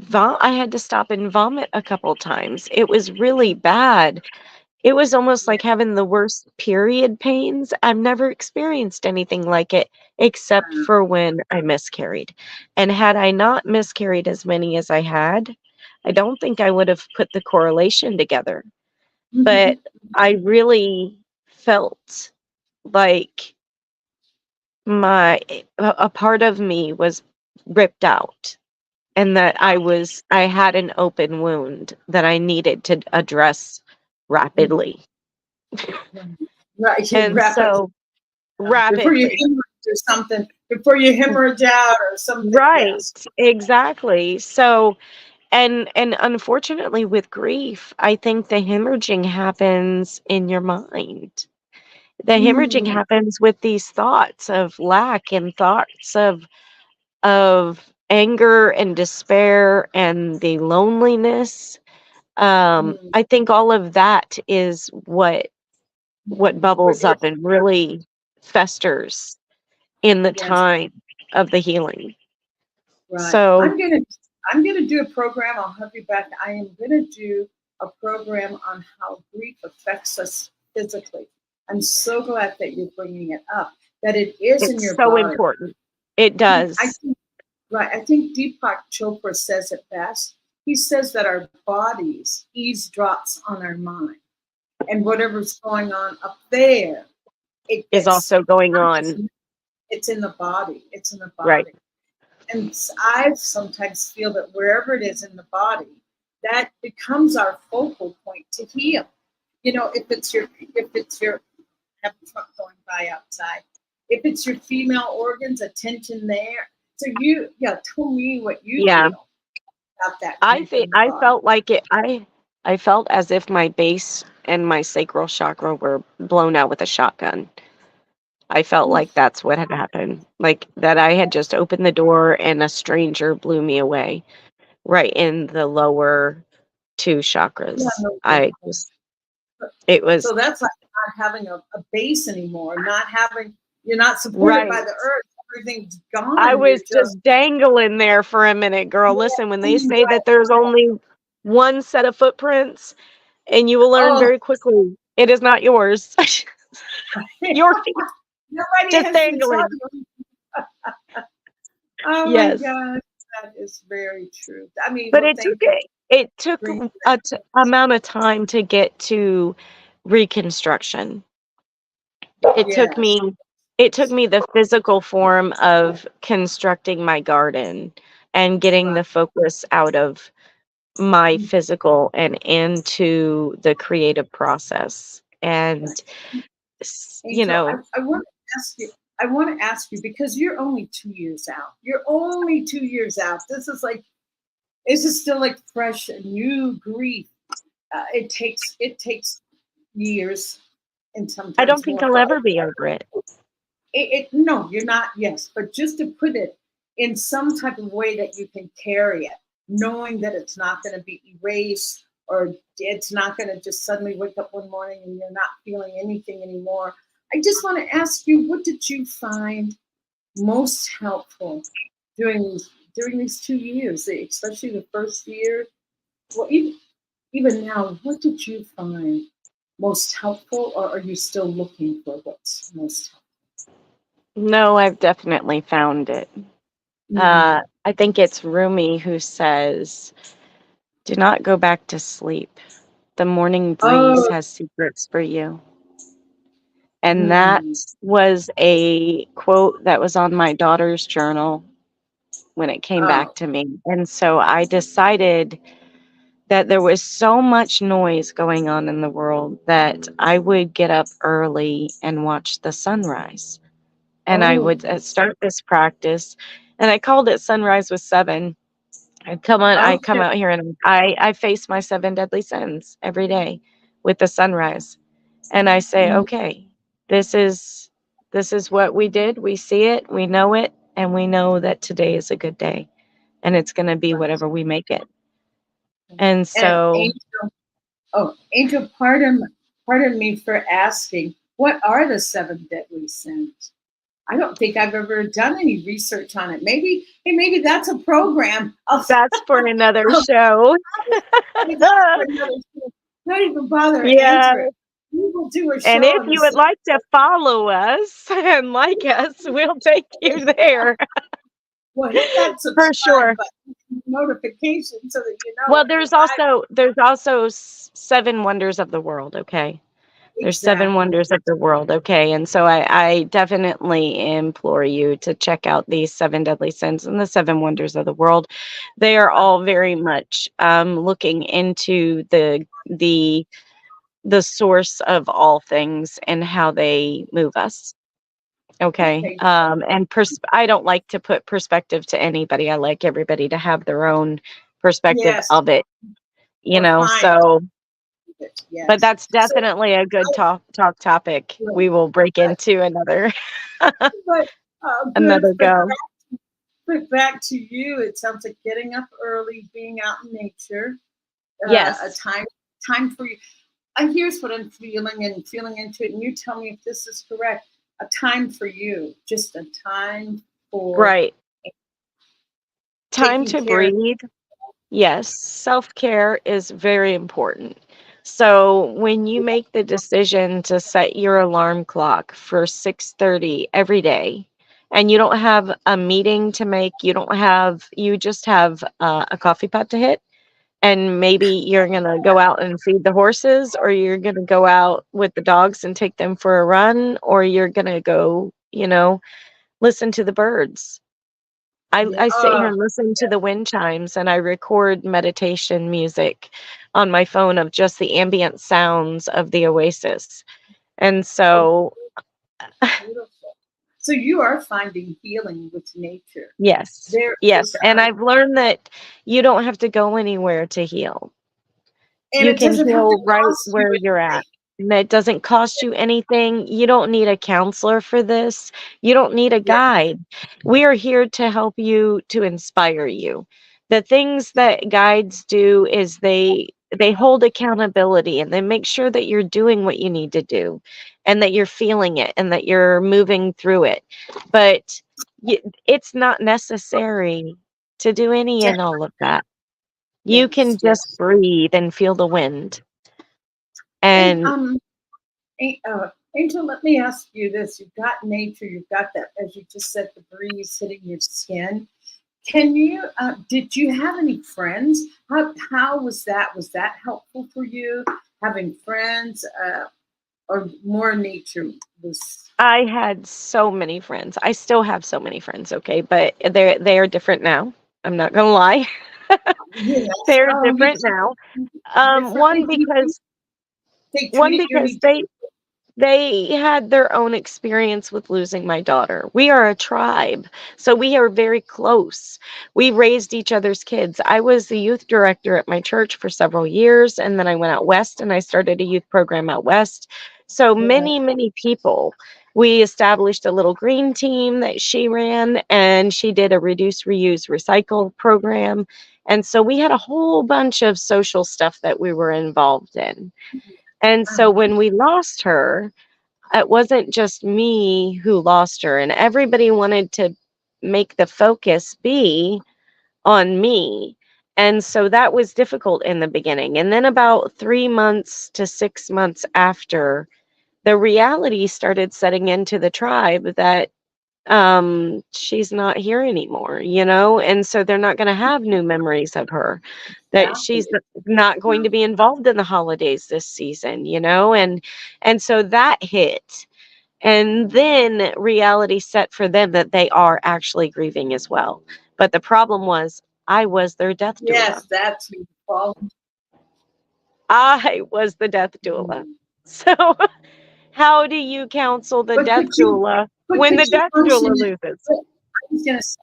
had to stop and vomit a couple times. It was really bad. It was almost Yeah. like having the worst period pains. I've never experienced anything like it except for when I miscarried. And had I not miscarried as many as I had, I don't think I would have put the correlation together. But Mhm. I really felt like my a part of me was ripped out, and that I had an open wound that I needed to address rapidly. Right, you And rapidly so before you rapidly. hemorrhage or something, before you hemorrhage out or something. Right, Yes. exactly. So and unfortunately with grief, I think the hemorrhaging happens in your mind. The hemorrhaging Mm, happens with these thoughts of lack and thoughts of anger and despair and the loneliness. mm, I think all of that is what what bubbles you're up and really festers in the yes, time of the healing. right. So I'm gonna do a program. I'll have you back. I am gonna do a program on how grief affects us physically. I'm so glad that you're bringing it up. That it is in it's your so body. important. It I does. think right. I think Deepak Chopra says it best. He says that our bodies eavesdrops on our mind, and whatever's going on up there, it Is gets also going on. it's in the body. It's in the Right. body. And I sometimes feel that wherever it is in the body, that becomes our focal point to heal. You know, if it's your I have a truck going by outside. If it's your female organs, attention there. So yeah, tell me what you Yeah. feel about that grief in the I body. felt like I felt as if my base and my sacral chakra were blown out with a shotgun. I felt like Oof. that's what had happened. Like that I had just opened the door and a stranger blew me away right in the lower two Yeah, chakras. no, I just it was so that's like not having a base anymore, not having you're not supported by right. the earth. Everything's I gone. You're was just just dangling there for a minute, girl. Listen, when they say that there's only one set of footprints and you will learn oh, very quickly it is not yours. Your feet nobody just has to tell dangling. you. Oh my Yes. God, that is very true. I mean, But well, thank you it took for bringing a that. amount of time to get to reconstruction. It took Yes, me the physical form of constructing my garden and getting right. the focus out of my physical and into the creative process. And Right. you Angel, know, I want to ask you. I want to ask you because you're only 2 years out. You're only 2 years out. This is still like fresh and new grief. It takes years and I don't sometimes think more I'll for ever be over it. no, you're not. Yes, but just to put it in some type of way that you can carry it. knowing that it's not going to be erased, or it's not going to just suddenly wake up one morning and you're not feeling anything anymore. I just want to ask you, what did you find most helpful during these 2 years, especially the first year? Well, even now, what did you find most helpful, or are you still looking for what's most helpful? No, I've definitely found it. Mm. I think it's Rumi who says, "Do not go back to sleep. The morning breeze Oh, has secrets for you." And that mm, was a quote that was on my daughter's journal when it came back oh, to me. And so I decided that there was so much noise going on in the world that I would get up early and watch the sunrise. And I oh, would start this practice, and I called it Sunrise with Seven. I come okay. out here and I face my seven deadly sins every day with the sunrise. And I say, Mm, okay, this is this is what we did. We see it, we know it, and we know that today is a good day and it's going to be right. whatever we make it. And And so Angel, oh, Angel, pardon me for asking, what are the seven deadly sins? I don't think I've ever done any research on it. Maybe, hey, maybe that's a program. that's for another I'll show. maybe that's for another show. Don't even bother Yeah. answer it. We will do a And show if on the you would seven. like to follow us and like us, we'll take you there Well, hit that for subscribe sure. button, notification, so that you know Well, when we're live. there's also seven wonders of the world, okay? There's seven Exactly. wonders of the world, okay? And so I definitely implore you to check out these seven deadly sins and the seven wonders of the world. They are Uh, all very much looking into the source of all things and how they move us. Okay. okay. And I don't like to put perspective to anybody. I like everybody to have their own perspective Yes. of it, you Or know. find So, it. but Yes. that's definitely a good talk topic. Good. We will break But, into another but good. another go. But back to you. It sounds like getting up early, being out in nature, a Yes. time for you. And here's what I'm feeling and feeling into it. And you tell me if this is correct. A time for you, just a time for Right. Time taking to care of. breathe. Yes, self-care is very important. So when you make the decision to set your alarm clock for 6:30 every day, and you don't have a meeting to make, you just have a coffee pot to hit, and maybe you're gonna go out and feed the horses, or you're gonna go out with the dogs and take them for a run, or you're gonna go, listen to the birds. Yeah. I sit here and listen to the wind chimes, and I record meditation music on my phone of just the ambient sounds of the oasis. And Oh, so, beautiful. So you are finding healing with nature. yes, There yes. is, And I've learned that you don't have to go anywhere to heal. and You it can doesn't have to heal right cost you where you're anything. at. And it doesn't cost you anything. You don't need a counselor for this. You don't need a Yeah, guide. We are here to help you, to inspire you. The things that guides do is they hold accountability, and they make sure that you're doing what you need to do, and that you're feeling it, and that you're moving through it. But it's not necessary to do any yeah, and all of that. You can yes, just yes. breathe and feel the wind. And And Angel, let me ask you this: you've got nature, you've got that, as you just said, the breeze hitting your skin. Can you? Did you have any friends? How was that? Was that helpful for you? Having friends, or more nature was? I had so many friends. I still have so many friends, okay, but they are different now. I'm not gonna lie. Yes. They're Oh, you different treat now. them differently. One Do you think because they one treated you because any they had their own experience with losing my daughter. We are a tribe, so we are very close. We raised each other's kids. I was the youth director at my church for several years, and then I went out west and I started a youth program out west. So different? many, many people. We established a little green team that she ran, and she did a reduce, reuse, recycle program. And so we had a whole bunch of social stuff that we were involved in. And so Uh-huh. when we lost her, it wasn't just me who lost her, and everybody wanted to make the focus be on me. And so that was difficult in the beginning. And then about 3 months to 6 months after, the reality started setting into the tribe that she's not here anymore, and so they're not going to have new memories of her, that she's Exactly. not going to be involved in the holidays this season, and so that hit. And then reality set for them that they are actually grieving as well. But the problem was I was their death doula. Yes, that's your fault. I was the death doula. Mm. So how do you counsel the But death could you, doula but when could the you death function? doula loses? I was gonna say,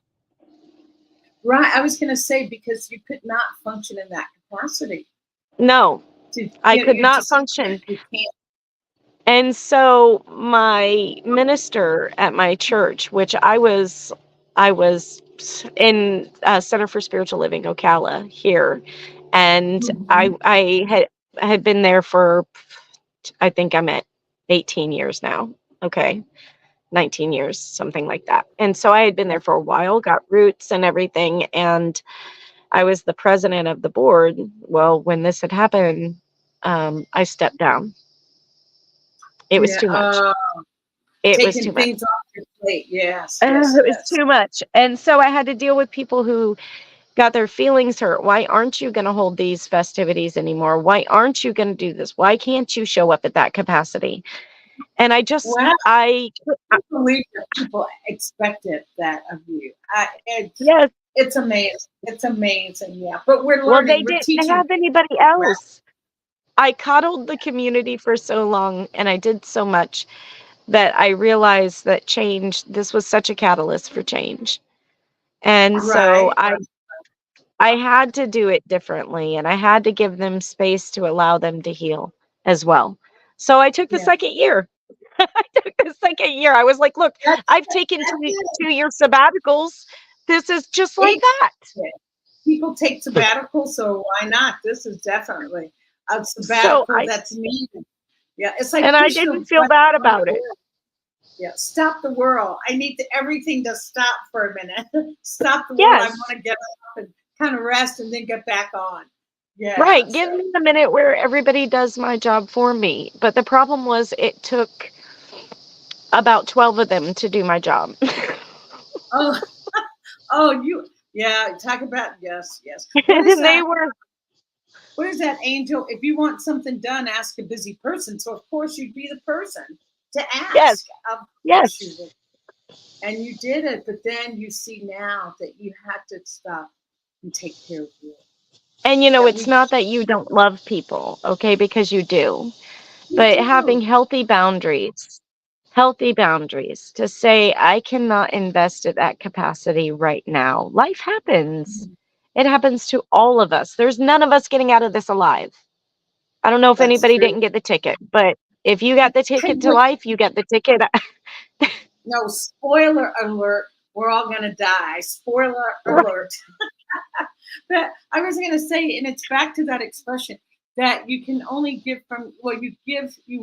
right. I was gonna say because you could not function in that capacity. No, I could You not just function. you can't. And so my minister at my church, which I was in Center for Spiritual Living, Ocala here, and I Mhm. I had been there for, I think I'm at 18 years now. Okay. 19 years, something like that. And so I had been Yeah. there for a while, got roots and everything, and I was the president of the board. Well, when this had happened, I stepped down. It was Yeah. too much. It was Taking too much. things off your plate. Yes. Yes. It was Yes. too much. And so I had to deal with people who got their feelings hurt. Why aren't you going to hold these festivities anymore? Why aren't you going to do this? Why can't you show up at that capacity? And I just, Wow. I, I can't believe that people expected that of you. yes, It's amazing. It's amazing. Yeah. But we're well, they learning. We're didn't teaching. have anybody Wow. else. I coddled the community for so long and I did so much that I realized that this was such a catalyst for change. And so Right. I had to do it differently and I had to give them space to allow them to heal as well. So I took the Yeah. second year. I took the second year. I was like, look, That's I've it. taken That's two, it. 2 year sabbaticals. This is just like that. People take sabbatical, so why not? This is definitely a So sabbatical that's needed. Yeah, it's like and I pushing didn't a feel button bad on the about it. world. Yeah, stop the world. I need everything to stop for a minute. Stop the world. I Yes. want to get up and kind of rest and then get back on. Yeah. Right. Give So, me a minute where everybody does my job for me. But the problem was it took about 12 of them to do my job. oh, yeah. Talk about yes, yes. And they were, What is that, Angel? If you want something done, ask a busy person. So of course you'd be the person to yes, ask. Of course you yes. would. And you did it, but then you see now that you had to stop and take care of you. And That it's we not that you don't love people, okay, because you do, you but having do. healthy boundaries to say, I cannot invest at that capacity right now. Life happens. It happens to all of us. There's none of us getting out of this alive. I don't know if That's anybody true. didn't get the ticket, but if you got the Hey, ticket to life, you got the ticket. no, spoiler alert. We're all gonna die. Spoiler Right. alert. But I was going to say, and it's back to that expression that you can only give from, well, you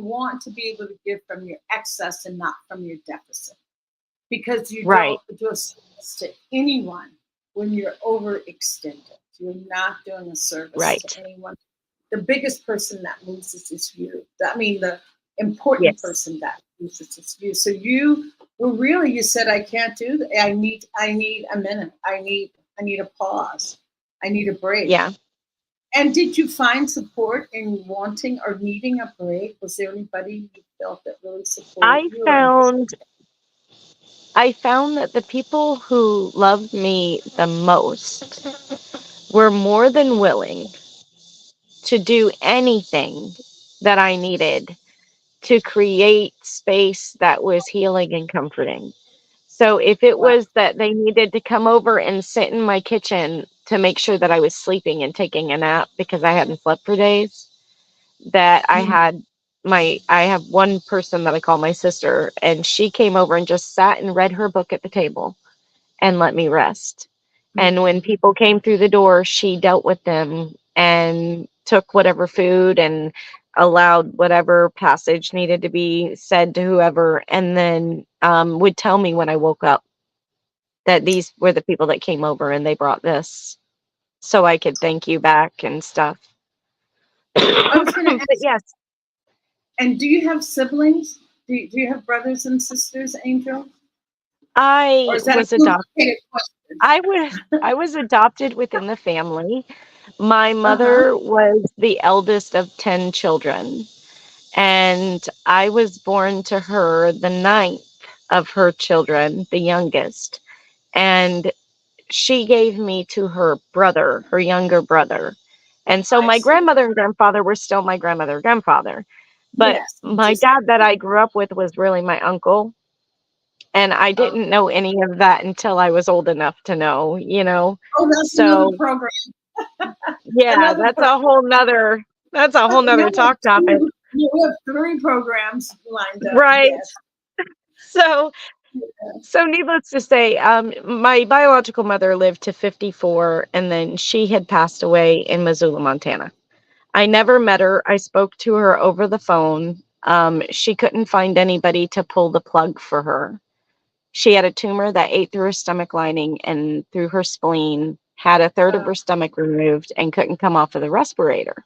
want to be able to give from your excess and not from your deficit. Because you Right. don't do a service to anyone when you're overextended. You're not doing a service Right. to anyone. The biggest person that loses is you. I mean, the important Yes. person that loses is you. So you were really, you said, I can't do that. I need a minute. I need a pause. I need a break. Yeah. And did you find support in wanting or needing a break? Was there anybody you felt that really supported I you or found I found that the people who loved me the most were more than willing to do anything that I needed to create space that was healing and comforting. So if it what? was that they needed to come over and sit in my kitchen to make sure that I was sleeping and taking a nap because I hadn't slept for days, that I have one person that I call my sister, and she came over and just sat and read her book at the table and let me rest. And when people came through the door, she dealt with them and took whatever food and allowed whatever passage needed to be said to whoever, and then would tell me when I woke up that these were the people that came over and they brought this so I could thank you back and stuff. I was going to But ask, yes, and do you have siblings? Do you have brothers and sisters, Angel? Or I is that a was adopted. complicated question? I was adopted within the family. My Uh-huh. mother was the eldest of 10 children, and I was born to her the ninth of her children, the youngest. And she gave me to her brother, her younger brother. And so I my see. grandmother and grandfather were still my grandmother and grandfather. But Yes. my Just dad that I grew up with was really my uncle. And I didn't okay. know any of that until I was old enough to know, you know. Oh, that's another So program. yeah, Another program. that's a whole nother talk topic. You have three programs lined up. Right. Yes. So so needless to say, my biological mother lived to 54, and then she had passed away in Missoula, Montana. I never met her. I spoke to her over the phone. She couldn't find anybody to pull the plug for her. She had a tumor that ate through her stomach lining and through her spleen, had a third of her stomach removed, and couldn't come off of the respirator.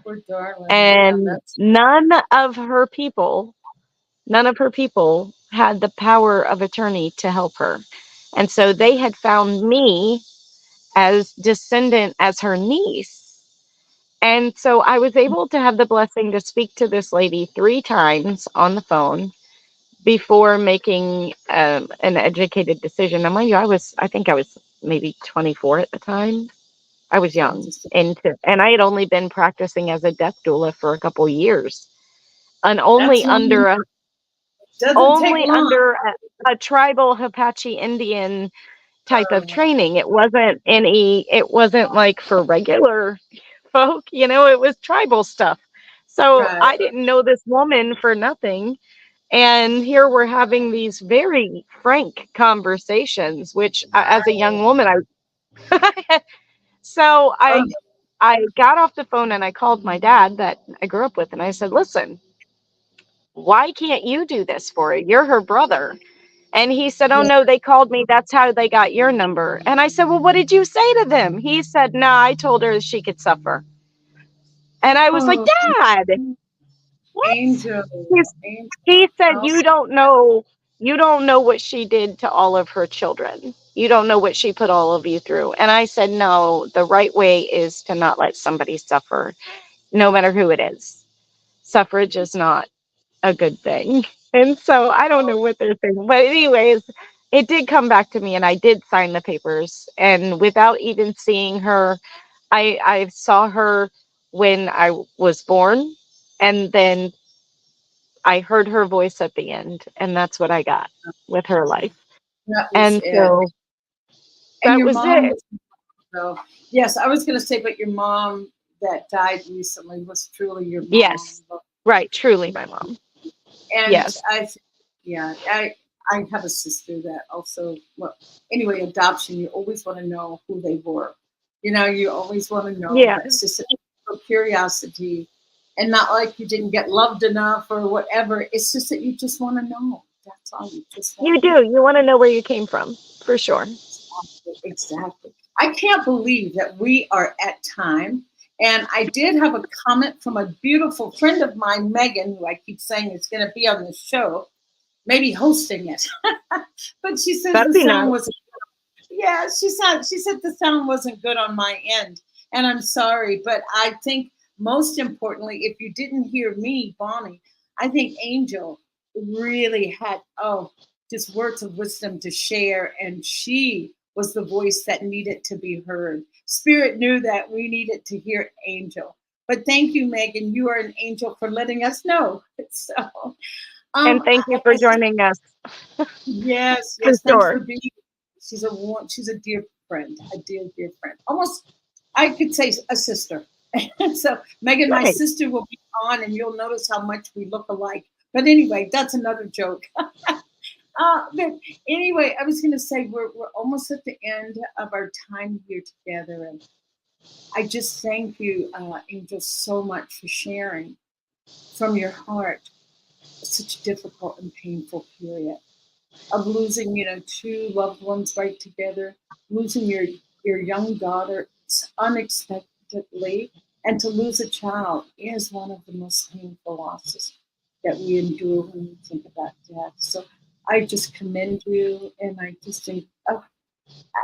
Poor darling. Yeah, And that's none of her people had the power of attorney to help her. And so they had found me as descendant as her niece. And so I was able to have the blessing to speak to this lady 3 times on the phone before making an educated decision. Now, mind you, I think I was maybe 24 at the time. I was young, and I had only been practicing as a death doula for a couple years, and that's long. Doesn't take only long. under a tribal Apache Indian type of Oh, training. It wasn't like for regular folk, it was tribal stuff. So right. I didn't know this woman for nothing. And here we're having these very frank conversations, which as a young woman, so Oh, I got off the phone and I called my dad that I grew up with, and I said, listen, why can't you do this for her? You're her brother. And he said, oh yeah. no, they called me. That's how they got your number. And I said, well, what did you say to them? He said, no, I told her she could suffer. And I was like, Oh, Dad, what? Angel. He's, Angel. he said, Oh, you don't know what she did to all of her children. You don't know what she put all of you through. And I said, no, the right way is to not let somebody suffer, no matter who it is. Suffrage is not a good thing. And so I don't know what they're saying. But anyways, it did come back to me and I did sign the papers. And without even seeing her, I saw her when I was born, and then I heard her voice at the end, and that's what I got with her life. that was And it. so And that your was mom it. was, so, yes, I was going to say, but your mom that died recently was truly your mom. Yes. Right, truly my mom. And Yes. yeah, I have a sister that also, well, anyway, adoption, you always want to know who they were. You always want to know. Yeah. It's just a curiosity, and not like you didn't get loved enough or whatever. It's just that you just want to know. That's all. You just want You to know. do. You want to know where you came from, for sure. Exactly. I can't believe that we are at time. And I did have a comment from a beautiful friend of mine, Megan, who I keep saying is going to be on the show, maybe hosting it. But she says That'd the be sound nice. wasn't. Yeah, she said the sound wasn't good on my end, and I'm sorry. But I think most importantly, if you didn't hear me, Bonnie, I think Angel really had just words of wisdom to share, and she was the voice that needed to be heard. Spirit knew that we needed to hear Angel. But thank you, Megan. You are an angel for letting us know. So, And thank you for joining us, yes, for yes. Thanks sure. for being. She's a dear friend, a dear, dear friend. Almost, I could say a sister. So, Megan, my Right. sister will be on, and you'll notice how much we look alike. But anyway, that's another joke. But anyway, I was going to say we're almost at the end of our time here together, and I just thank you, Angel, so much for sharing from your heart such a difficult and painful period of losing, two loved ones right together, losing your young daughter unexpectedly, and to lose a child is one of the most painful losses that we endure when we think about death. So I just commend you, and I just think, oh,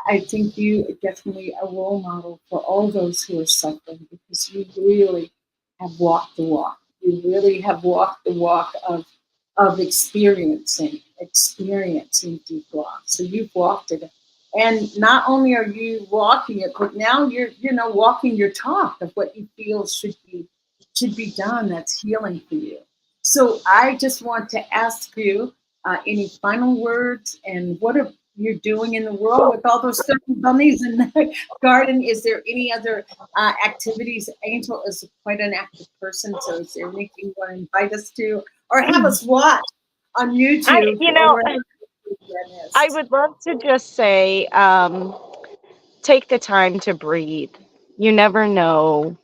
I think you are definitely a role model for all those who are suffering, because you really have walked the walk. You really have walked the walk of experiencing deep loss. So you've walked it, and not only are you walking it, but now you're walking your talk of what you feel should be done. That's healing for you. So I just want to ask you any final words, and what are you doing in the world with all those 30 bunnies in the garden? Is there any other activities? Angel is quite an active person, so is there anything you want to invite us to, or have us watch on I, YouTube you or know, wherever it I is? would love to just say, take the time to breathe. You never know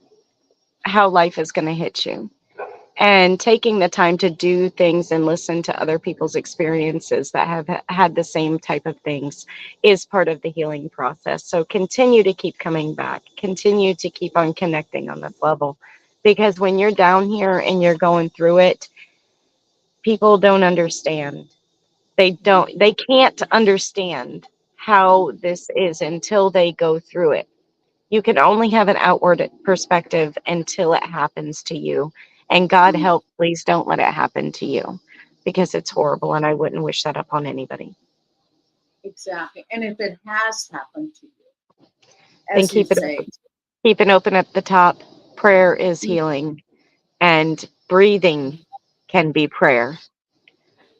how life is going to hit you. And taking the time to do things and listen to other people's experiences that have had the same type of things is part of the healing process. So continue to keep coming back, continue to keep on connecting on this level. Because when you're down here and you're going through it, people don't understand. They can't understand how this is until they go through it. You can only have an outward perspective until it happens to you. And God help, please don't let it happen to you, because it's horrible and I wouldn't wish that upon anybody. Exactly. And if it has happened to you, Then as you say, keep it open at the top. Prayer is healing, and breathing can be prayer.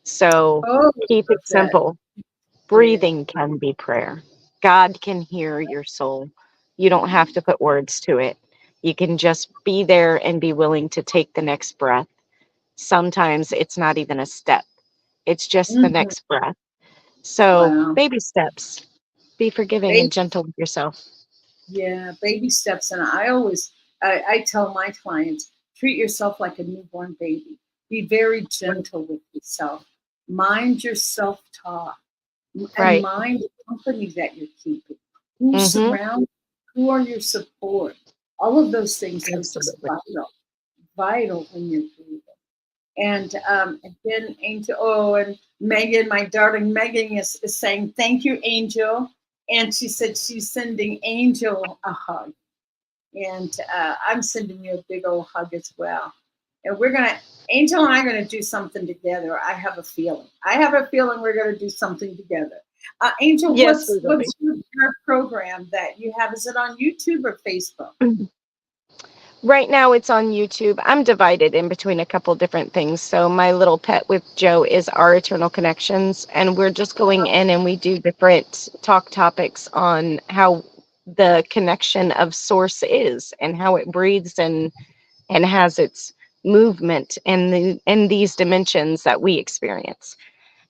So oh, keep it love that. simple. Yeah. Breathing can be prayer. God can hear your soul. You don't have to put words to it. You can just be there and be willing to take the next breath. Sometimes it's not even a step, it's just the Mhm. next breath. So, Wow. baby steps. Be forgiving and gentle with yourself. Yeah, baby steps. And I tell my clients, treat yourself like a newborn baby. Be very gentle with yourself. Mind your self talk, and Right. mind the company that you're keeping. Who Mm-hmm. surround, who are your support? All of those things are just Absolutely. vital when you're grieving. And again, Angel, and Megan, my darling Megan, is saying, thank you, Angel. And she said she's sending Angel a hug. And I'm sending you a big old hug as well. And Angel and I are going to do something together. I have a feeling. We're going to do something together. Angel, Yes, we will what's your program that you have? Is it on YouTube or Facebook? be. Right now it's on YouTube. I'm divided in between a couple different things. So my little pet with Joe is Our Eternal Connections, and we're just going in and we do different talk topics on how the connection of source is and how it breathes and has its movement in these dimensions that we experience.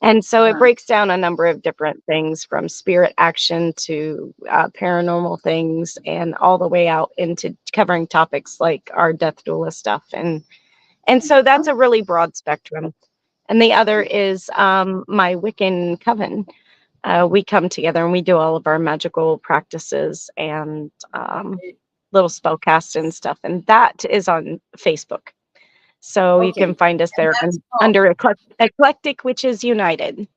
And so it Right. breaks down a number of different things, from spirit action to paranormal things, and all the way out into covering topics like our death doula stuff. And so that's Oh, a really broad spectrum. And the other is my Wiccan coven. We come together and we do all of our magical practices and little spell casts and stuff. And that is on Facebook. So you okay. can find us And there that's called under Eclectic Witches United.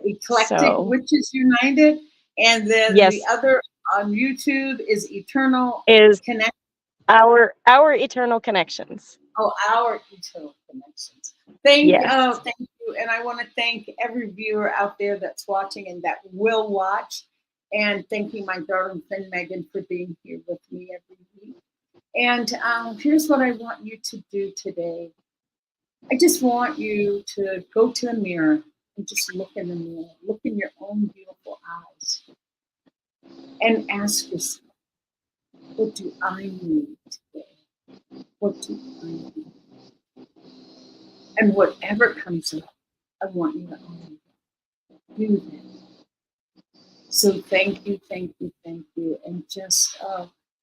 Eclectic So Witches United. And then the yes, other on YouTube is Eternal is Connect. our eternal connections. Oh, our Eternal Connections. Yes. Thank you. And I want to thank every viewer out there that's watching and that will watch. And thanking my darling friend Megan for being here with me every week. And here's what I want you to do today. I just want you to go to the mirror and just look in the mirror, look in your own beautiful eyes, and ask yourself, what do I need today? What do I need? And whatever comes up, I want you to own it. do that. So thank you, thank you, thank you. And just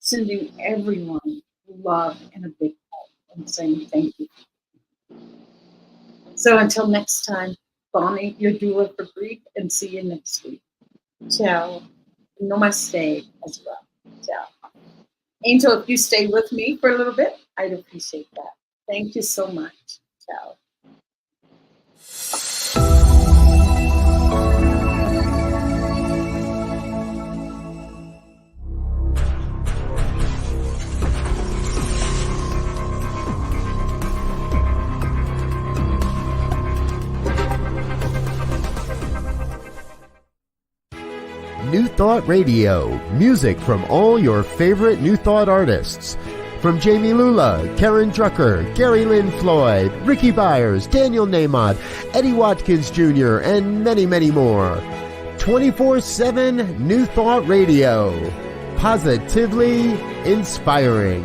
sending everyone love and a big hug and saying thank you. So until next time, Bonnie, your doula for grief, and see you next week. Ciao. Namaste as well. Ciao. Angel, if you stay with me for a little bit, I'd appreciate that. Thank you so much. Ciao. New Thought Radio, music from all your favorite New Thought artists. From Jamie Lula, Karen Drucker, Gary Lynn Floyd, Ricky Byers, Daniel Nahmod, Eddie Watkins Jr., and many, many more. 24/7 New Thought Radio. Positively inspiring.